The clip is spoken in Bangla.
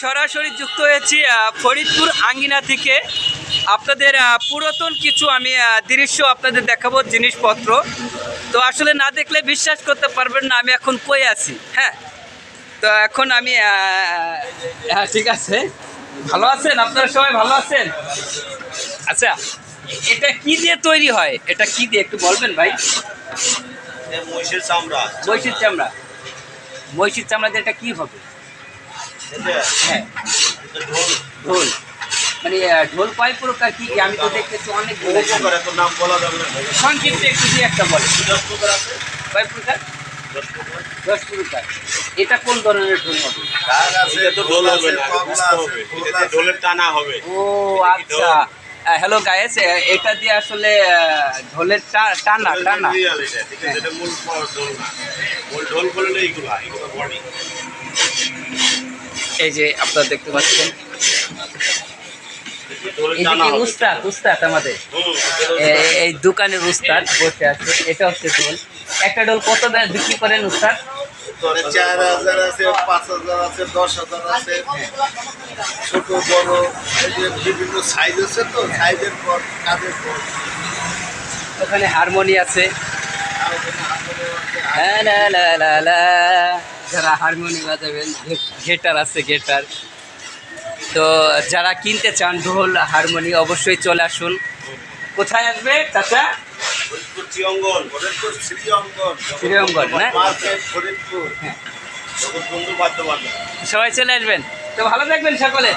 সরাসরি যুক্ত হয়েছি ফরিদপুর আঙ্গিনা থেকে। আপনাদের পুরাতন কিছু আমি দৃশ্য আপনাদের দেখাবো, জিনিসপত্র। তো আসলে না দেখলে বিশ্বাস করতে পারবেন না আমি এখন কই আছি। হ্যাঁ, তো এখন আমি হ্যাঁ ঠিক আছে, ভালো আছেন আপনারা? সবাই ভালো আছেন? আচ্ছা, এটা কি দিয়ে তৈরি হয়? এটা কি দিয়ে একটু বলবেন ভাই? মহিষের চামড়া। মহিষের চামড়া। মহিষের চামড়া দিয়ে এটা কি হবে? হ্যাঁ, ঢোল। মানে ঢোল কয় প্রকার, কি কি? আমি তো দেখতেছি অনেক প্রকার, এত নাম বলা যাবে না। সংক্ষিপ্ত একটু দিয়ে একটা বলে। 10 প্রকার আছে। কয় প্রকার? 10 প্রকার। 10 প্রকার। এটা কোন ধরনের ঢোল হবে? এটা তো ঢোল হবে না, বুঝতে হবে। এটা ঢোলের টানা হবে। ও আচ্ছা, হ্যালো গাইস, এটা দিয়ে আসলে ঢোলের টানা টানা। ঠিক আছে, এটা মূল ঢোল না। মূল ঢোল বললে এইগুলো বডি। এই যে আপনারা দেখতে পাচ্ছেন, এদিকে উস্তাদ আমাদের এই দোকানের উস্তাদ বসে আছে। এটা হচ্ছে ঢোল। একটা ঢোল কত দামে বিক্রি করেন উস্তাদ? 4000 আছে, 5000 আছে, 10000 আছে, ছোট বড় বিভিন্ন সাইজ আছে। তো সাইজের পর কাজের পর ওখানে হারমোনি আছে। যারা হারমোনি বাজাবেন, গিটার আছে, গিটার। তো যারা কিনতে চান ঢোল হারমোনি অবশ্যই চলে আসুন। কোথায় আসবে চাচা? শ্রীঅঙ্গন না? হ্যাঁ, সবাই চলে আসবেন। তো ভালো থাকবেন সকলে।